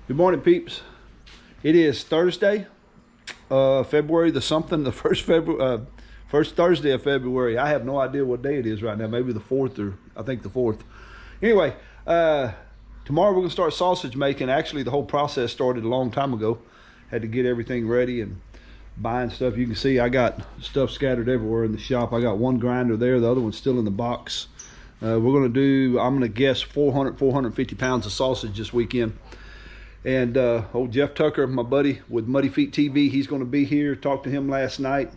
Good morning, peeps. It is Thursday, February the something, the first Thursday of February. I have no idea what day it is right now. Maybe the 4th, or I think the 4th. Anyway, tomorrow we're gonna start sausage making. Actually, the whole process started a long time ago. Had to get everything ready and buying stuff. You can see I got stuff scattered everywhere in the shop. I got one grinder there, the other one's still in the box. We're gonna do, I'm gonna guess 450 pounds of sausage this weekend. And old Jeff Tucker, my buddy with Muddy Feet TV, he's going to be here. Talked to him last night.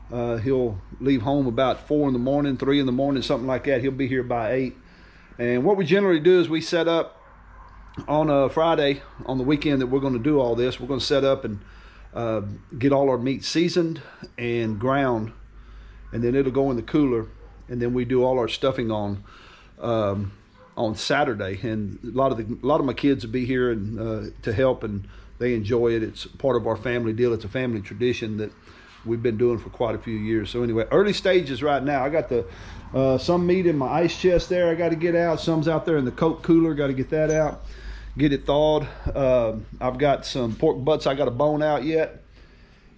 He'll leave home about 4 in the morning, 3 in the morning, something like that. He'll be here by 8. And what we generally do is we set up on a Friday, on the weekend that we're going to do all this. We're going to set up and get all our meat seasoned and ground, and then it'll go in the cooler. And then we do all our stuffing on Saturday, and a lot of my kids will be here and to help, and they enjoy it. It's part of our family deal. It's a family tradition that we've been doing for quite a few years. So anyway, early stages right now. I got the some meat in my ice chest there I got to get out. Some's out there in the Coke cooler, got to get that out, get it thawed. I've got some pork butts I got to bone out yet,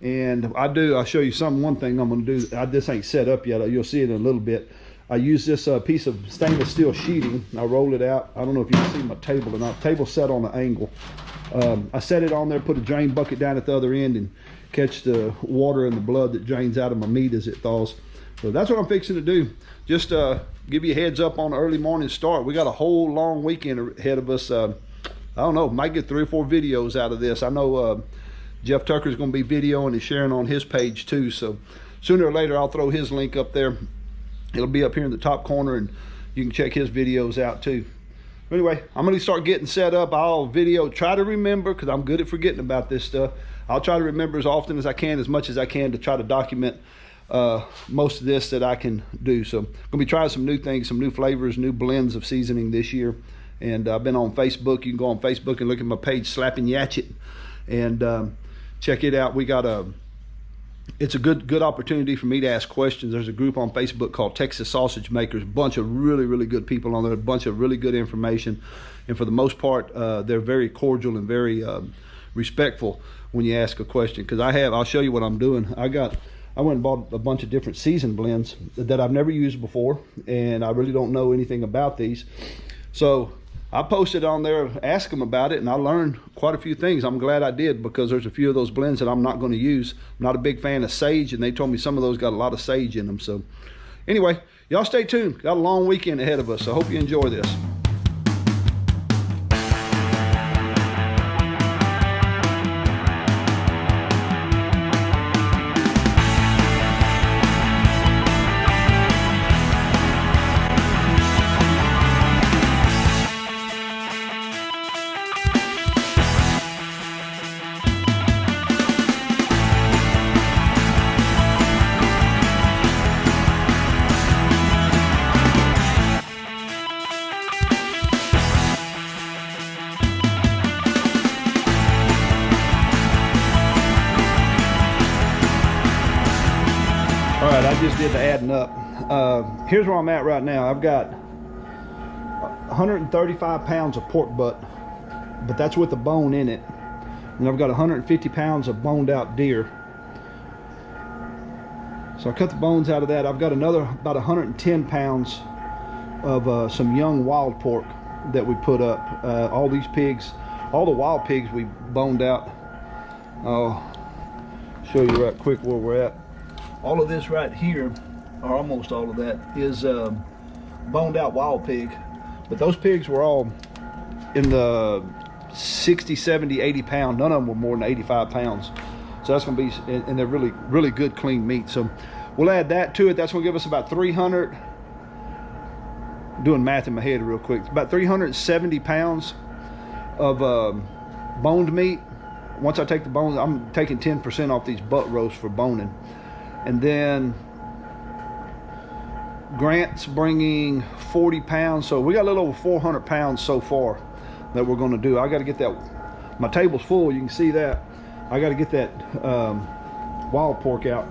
and I'll show you one thing I'm going to do. This ain't set up yet. You'll see it in a little bit. I use this piece of stainless steel sheeting. I roll it out. I don't know if you can see my table or not. Table's set on an angle. I set it on there, put a drain bucket down at the other end, and catch the water and the blood that drains out of my meat as it thaws. So that's what I'm fixing to do. Just give you a heads up on the early morning start. We got a whole long weekend ahead of us. I don't know, might get 3 or 4 videos out of this. I know Jeff Tucker's going to be videoing and sharing on his page too. So sooner or later, I'll throw his link up there. It'll be up here in the top corner, and you can check his videos out too. Anyway, I'm going to start getting set up. I'll try to remember, because I'm good at forgetting about this stuff. I'll try to remember as often as I can, as much as I can, to try to document most of this that I can do. So I'm going to be trying some new things, some new flavors, new blends of seasoning this year. And I've been on Facebook. You can go on Facebook and look at my page, Slapping Yatchet, and check it out. We got it's a good opportunity for me to ask questions. There's a group on Facebook called Texas Sausage Makers. A bunch of really good people on there, a bunch of really good information. And for the most part, they're very cordial and very respectful when you ask a question. Because I'll show you what I'm doing. I went and bought a bunch of different season blends that I've never used before, and I really don't know anything about these. So I posted on there, asked them about it, and I learned quite a few things. I'm glad I did, because there's a few of those blends that I'm not going to use. I'm not a big fan of sage, and they told me some of those got a lot of sage in them. So anyway, y'all stay tuned. Got a long weekend ahead of us, so I hope you enjoy this. All right, I just did the adding up. Here's where I'm at right now. I've got 135 pounds of pork butt, but that's with the bone in it. And I've got 150 pounds of boned out deer. So I cut the bones out of that. I've got another about 110 pounds of some young wild pork that we put up. All these pigs, all the wild pigs we boned out. I'll show you right quick where we're at. All of this right here, or almost all of that, is boned out wild pig. But those pigs were all in the 60, 70, 80 pound. None of them were more than 85 pounds. So that's going to be, and they're really good, clean meat. So we'll add that to it. That's going to give us about 300, doing math in my head real quick, about 370 pounds of boned meat. Once I take the bones, I'm taking 10% off these butt roasts for boning. And then Grant's bringing 40 pounds. So we got a little over 400 pounds so far that we're going to do. I got to get that. My table's full. You can see that. I got to get that wild pork out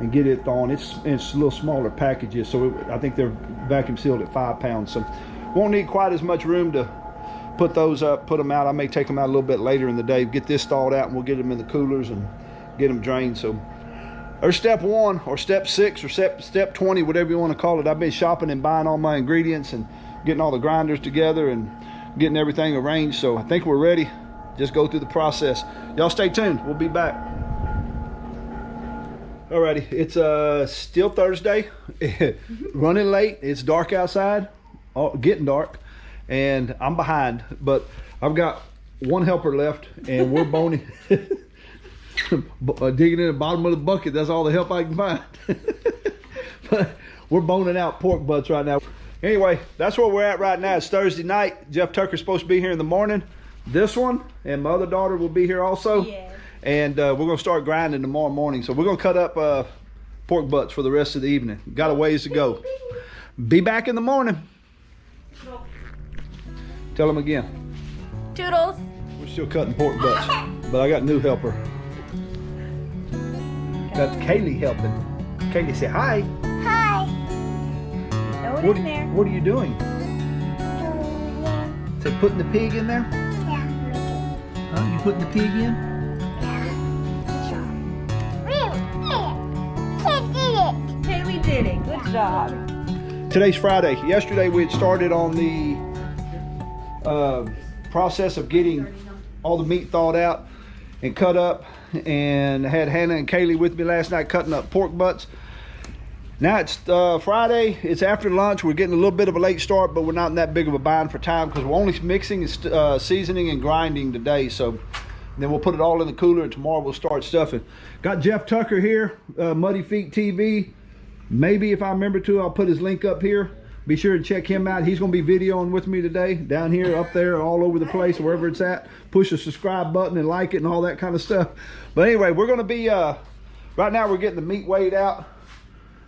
and get it on. It's little smaller packages. So I think they're vacuum sealed at 5 pounds. So won't need quite as much room to put those up, put them out. I may take them out a little bit later in the day, get this thawed out, and we'll get them in the coolers and get them drained. So there's step 1 or step 6 or step 20, whatever you want to call it. I've been shopping and buying all my ingredients and getting all the grinders together and getting everything arranged. So I think we're ready. Just go through the process. Y'all stay tuned. We'll be back. Alrighty, it's still Thursday. Running late. It's dark outside, getting dark, and I'm behind. But I've got one helper left, and we're boning, digging in the bottom of the bucket. That's all the help I can find. But we're boning out pork butts right now. Anyway, that's where we're at right now. It's Thursday night. Jeff Tucker's supposed to be here in the morning. This one and my other daughter will be here also. Yeah. And we're going to start grinding tomorrow morning. So we're going to cut up pork butts for the rest of the evening. Got a ways to go. Be back in the morning. Tell them again. Toodles. We're still cutting pork butts, but I got a new helper. Got Kaylee helping. Kaylee, say hi. Hi. Throw it in there. What are you doing? Say putting the pig in there? Yeah. Huh? You putting the pig in? Kaylee did it. Good job. Today's Friday. Yesterday we had started on the process of getting all the meat thawed out and cut up, and had Hannah and Kaylee with me last night cutting up pork butts. Now it's Friday. It's after lunch. We're getting a little bit of a late start, but we're not in that big of a bind for time because we're only mixing and seasoning and grinding today. So then we'll put it all in the cooler, and tomorrow we'll start stuffing. Got Jeff Tucker here, Muddy Feet TV. Maybe if I remember to, I'll put his link up here. Be sure to check him out. He's going to be videoing with me today, down here, up there, all over the place, wherever it's at. Push the subscribe button and like it and all that kind of stuff. But anyway, we're going to be, right now we're getting the meat weighed out.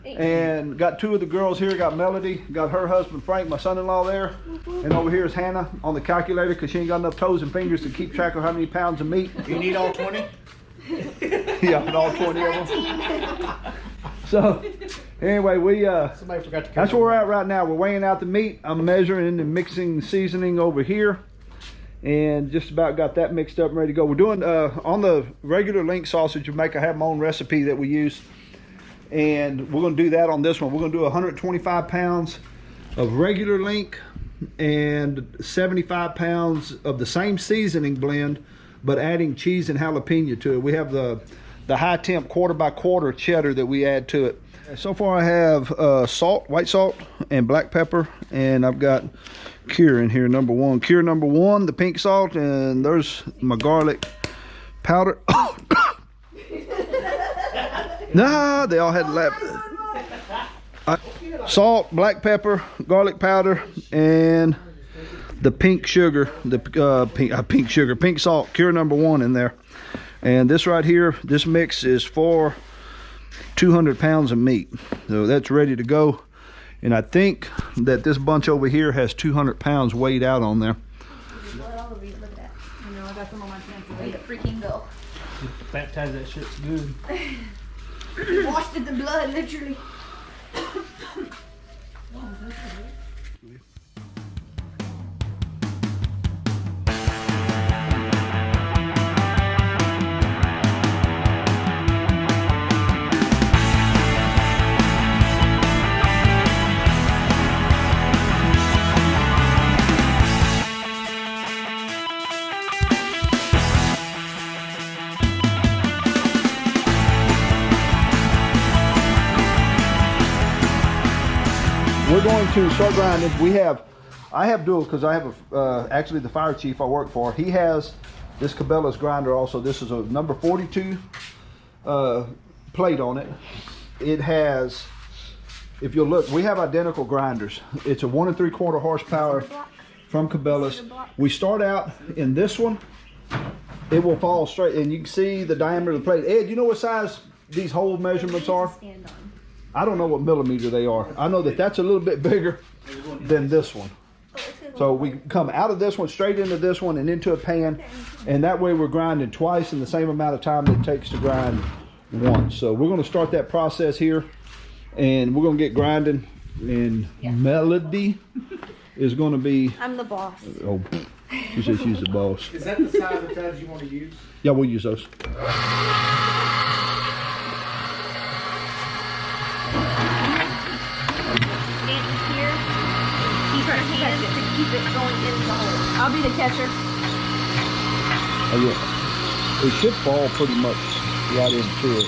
And got 2 of the girls here. Got Melody, got her husband Frank, my son-in-law there. And over here is Hannah on the calculator because she ain't got enough toes and fingers to keep track of how many pounds of meat. You need all 20? Yeah, all 20 of them. So anyway, Somebody forgot to that's where we're at right now. We're weighing out the meat. I'm measuring and mixing seasoning over here, and just about got that mixed up and ready to go. We're doing on the regular link sausage you make. I have my own recipe that we use, and we're going to do that on this one. We're going to do 125 pounds of regular link and 75 pounds of the same seasoning blend, but adding cheese and jalapeno to it. We have the high temp 1/4 by 1/4 cheddar that we add to it. So far I have salt, white salt, and black pepper, and I've got cure in here, number 1. Cure number 1, the pink salt, and there's my garlic powder. Nah, they all had salt, black pepper, garlic powder, and the pink sugar, the pink salt, cure number 1 in there. And this right here, this mix is for 200 pounds of meat. So that's ready to go. And I think that this bunch over here has 200 pounds weighed out on there. Look at that. I know, I got some on my pants. Way to freaking go. Baptize that shit's good. Washed in the blood, literally. We're going to start grinding. I have dual because I have actually the fire chief I work for. He has this Cabela's grinder also. This is a number 42 plate on it. It has, if you'll look, we have identical grinders. It's a 1 3/4 horsepower from Cabela's. We start out in this one. It will fall straight, and you can see the diameter of the plate. Ed, you know what size these hole measurements are? I don't know what millimeter they are. I know that that's a little bit bigger than this one. So we come out of this one, straight into this one, and into a pan. And that way we're grinding twice in the same amount of time that it takes to grind once. So we're going to start that process here. And we're going to get grinding. And Melody is going to be... I'm the boss. Oh, She said she's the boss. Is that the size of tubs you want to use? Yeah, we'll use those. Stand here. Keep her hands to keep it going in the hole. I'll be the catcher. Oh, yeah. It should fall pretty much right into it.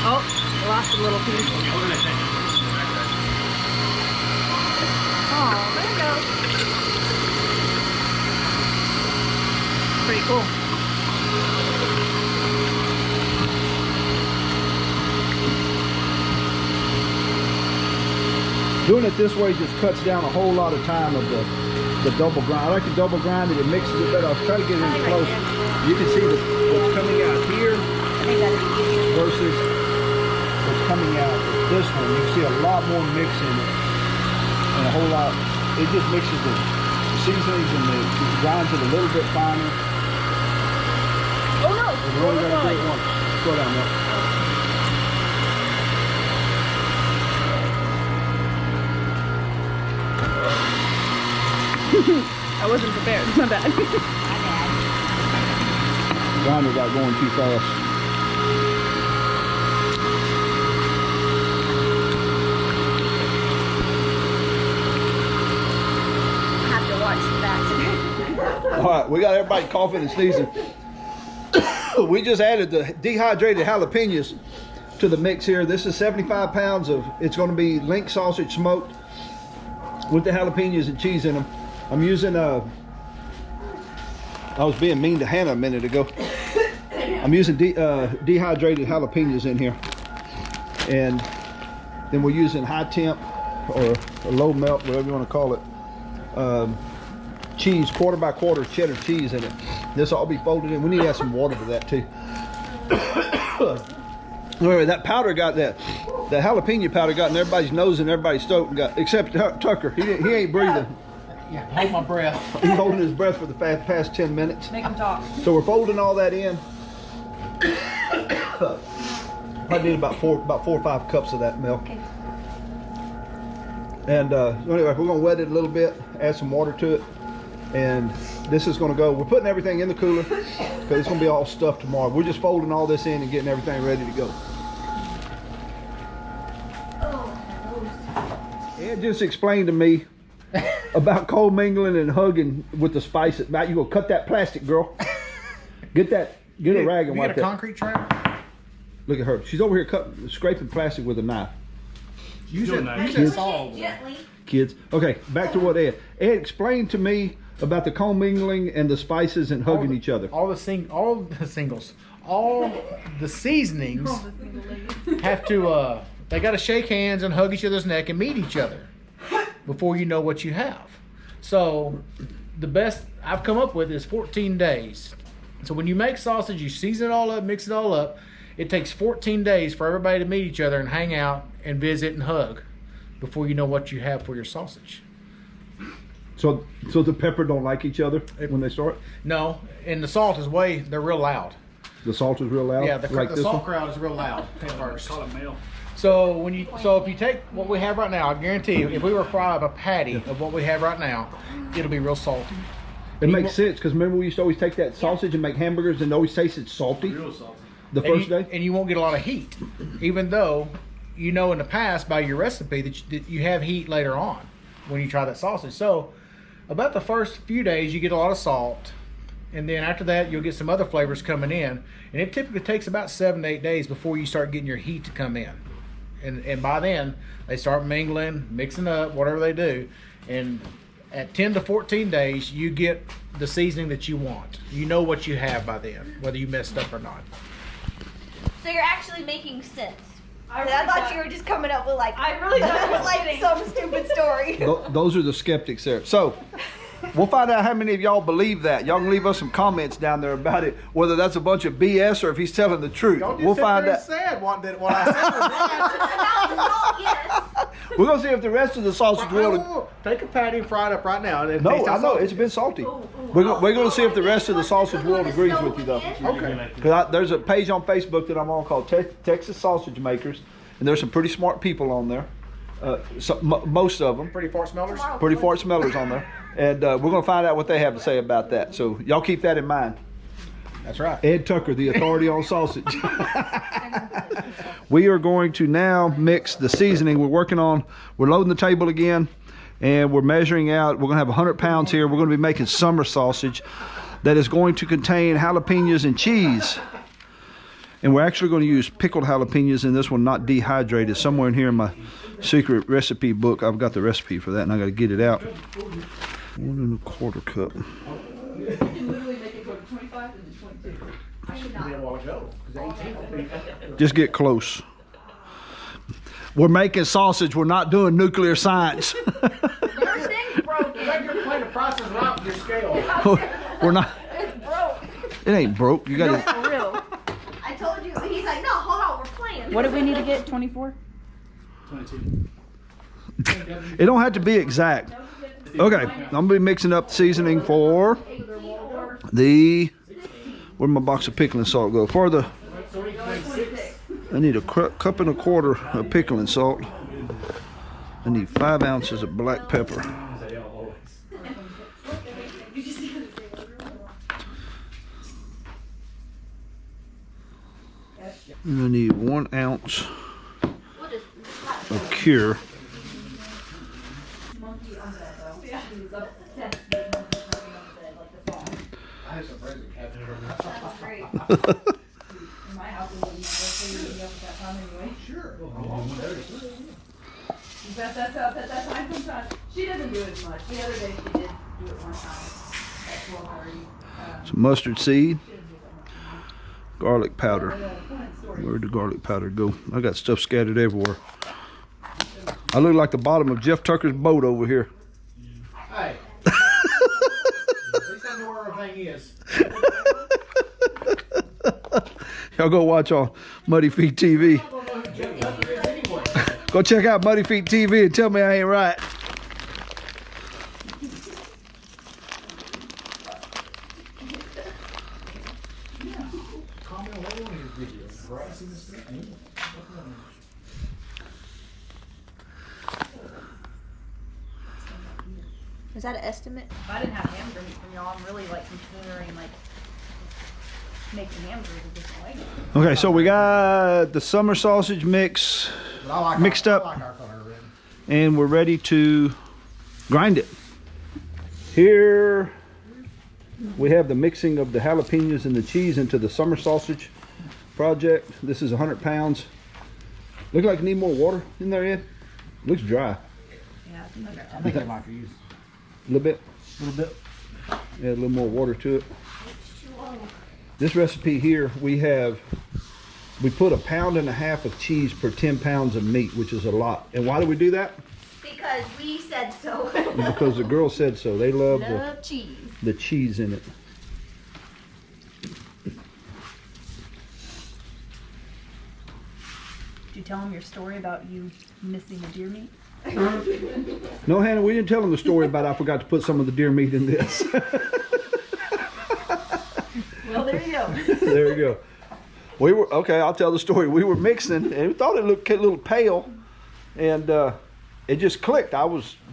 Oh, lost a little piece. Oh, there it goes. Pretty cool. Doing it this way just cuts down a whole lot of time of the double grind. I like the double grind it, it mixes it better. I'll try to get it in close. You can see what's coming out here I think that'd be easier. versus what's coming out of this one. You can see a lot more mix in it and a whole lot. It just mixes the seasonings and it grinds it a little bit finer. Oh no! You really gotta do it once. Slow down now. I wasn't prepared. It's not bad. Grinder got going too fast. I have to watch that. All right, we got everybody coughing and sneezing. We just added the dehydrated jalapenos to the mix here. This is 75 pounds of, it's going to be link sausage smoked with the jalapenos and cheese in them. I'm using, I was being mean to Hannah a minute ago. I'm using dehydrated jalapenos in here. And then we're using high temp or low melt, whatever you want to call it. Cheese, quarter by quarter cheddar cheese in it. This will all be folded in. We need to add some water to that too. Anyway, that powder got that jalapeno powder got in everybody's nose and everybody's throat and got, except Tucker. He ain't breathing. Yeah, hold my breath. He's holding his breath for the past 10 minutes. Make them talk. So we're folding all that in. I need about four or 5 cups of that milk. Okay. And so anyway, we're gonna wet it a little bit, add some water to it, and this is gonna go. We're putting everything in the cooler because it's gonna be all stuffed tomorrow. We're just folding all this in and getting everything ready to go. Ed just explained to me about cold mingling and hugging with the spices. Now you gonna cut that plastic, girl. Get a rag and You wipe got a that. concrete trap? Look at her. She's over here scraping plastic with a knife. Use that Kids. saw. Gently. Kids. Okay, back to what Ed explained to me about the commingling and the spices and hugging each other. All the singles, all the seasonings have to. They got to shake hands and hug each other's neck and meet each other before you know what you have. So the best I've come up with is 14 days. So when you make sausage, you season it all up, mix it all up. It takes 14 days for everybody to meet each other and hang out and visit and hug before you know what you have for your sausage. So the pepper don't like each other when they start? No, and the salt is they're real loud. The salt is real loud? Yeah, the like this salt one? crowd is real loud at first. Call it male. So if you take what we have right now, I guarantee you, if we were to fry up a patty of what we have right now, it'll be real salty. It makes sense, because remember we used to always take that sausage and make hamburgers and always tasted salty Real salty. the first day? And you won't get a lot of heat, even though you know in the past by your recipe that you have heat later on when you try that sausage. So about the first few days you get a lot of salt, and then after that you'll get some other flavors coming in, and it typically takes about 7 to 8 days before you start getting your heat to come in. And by then they start mingling, mixing up, whatever they do, and at 10 to 14 days you get the seasoning that you want. You know what you have by then, whether you messed up or not. So you're actually making sense. I thought you were just coming up with like I really thought it was like kidding. some stupid story. Those are the skeptics there. So we'll find out how many of y'all believe that. Y'all can leave us some comments down there about it, whether that's a bunch of BS or if he's telling the truth. We'll find out. Said what I said was right. About the salt, yes. We're gonna see if the rest of the sausage will. Take a patty and fry it up right now. And No, taste how I know salty it's it been is. salty. We're gonna see if the rest of the sausage world agrees with you though. Okay. Because there's a page on Facebook that I'm on called Texas Sausage Makers, and there's some pretty smart people on there. Most of them. Pretty fart smellers. Pretty fart smellers on there. And we're going to find out what they have to say about that. So y'all keep that in mind. That's right. Ed Tucker, the authority on sausage. We are going to now mix the seasoning. We're loading the table again, and we're measuring out. We're going to have 100 pounds here. We're going to be making summer sausage that is going to contain jalapenos and cheese. And we're actually going to use pickled jalapenos in this one, not dehydrated. Somewhere in here in my secret recipe book, I've got the recipe for that, and I got to get it out. 1 1/4 cup. Just get close. We're making sausage. We're not doing nuclear science. Everything's broken. You're playing the process out with your scale. We're not. It's broke. It ain't broke. You got No, to. for real. I told you. He's like, no, hold on, we're playing. What do we need to get? 24? 22. It don't have to be exact. Okay, I'm gonna be mixing up the seasoning for the. Where'd my box of pickling salt go? For the. I need a cup and a quarter of pickling salt. I need 5 ounces of black pepper. And I need 1 ounce of cure. She doesn't do it as much. The other day she did do it one time at 12:30. Some mustard seed, garlic powder. Where'd the garlic powder go? I got stuff scattered everywhere. I look like the bottom of Jeff Tucker's boat over here. Hey. At least I know where everything is. Y'all go watch on Muddy Feet TV. Go check out Muddy Feet TV and tell me I ain't right. Is that an estimate? If I didn't have hamburger meat from y'all, I'm really like considering like making hamburgers a different way. Okay, so we got the summer sausage mix mixed up, and we're ready to grind it. Here we have the mixing of the jalapenos and the cheese into the summer sausage project. This is 100 pounds. Look like you need more water in there, Ed. Looks dry. Yeah, I think I might use A little bit. a little bit. Add a little more water to it. This recipe here, we put 1.5 pounds of cheese per 10 pounds of meat, which is a lot. And why do we do that? Because we said so. Because the girls said so. They love cheese. the cheese in it. Did you tell them your story about you missing the deer meat? No, Hannah, we didn't tell them the story about I forgot to put some of the deer meat in this. Well, there you go. There you go. Okay, I'll tell the story. We were mixing, and we thought it looked a little pale, and it just clicked.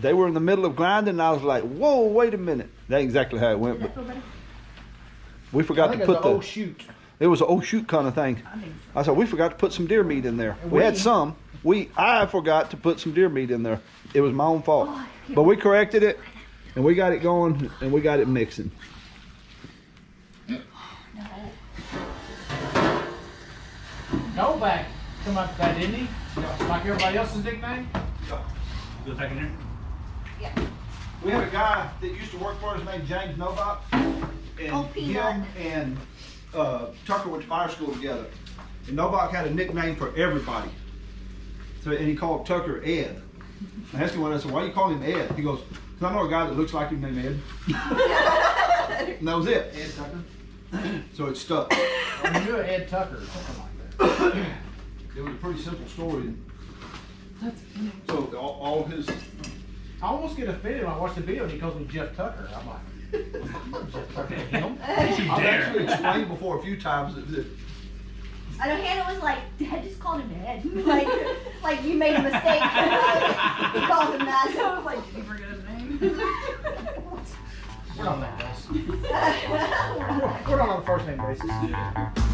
They were in the middle of grinding, and I was like, "Whoa, wait a minute!" That's exactly how it went. But we forgot to put the old shoot. It was an oh shoot kind of thing. I said we forgot to put some deer meat in there. We had some. I forgot to put some deer meat in there. It was my own fault, but we corrected it, and we got it going, and we got it mixing. Novak come up with that, didn't he? Like everybody else's nickname? Go back in there. Yeah. We had a guy that used to work for us named James Novak, and him and Tucker went to fire school together. And Novak had a nickname for everybody. So, and he called Tucker Ed. I asked him one, I said, "Why you call him Ed?" He goes, "Because I know a guy that looks like him named Ed." And that was it. Ed Tucker? So it stuck. I knew Ed Tucker or something like that. It was a pretty simple story. So all his... I almost get offended when I watch the video and he calls me Jeff Tucker. I'm like, Jeff Tucker, him? I've actually explained before a few times that I know Hannah was like, Dad just called him Dad. like you made a mistake. He called him that. So I was like, did you forget his name? We're not like this. We're not on a first name basis.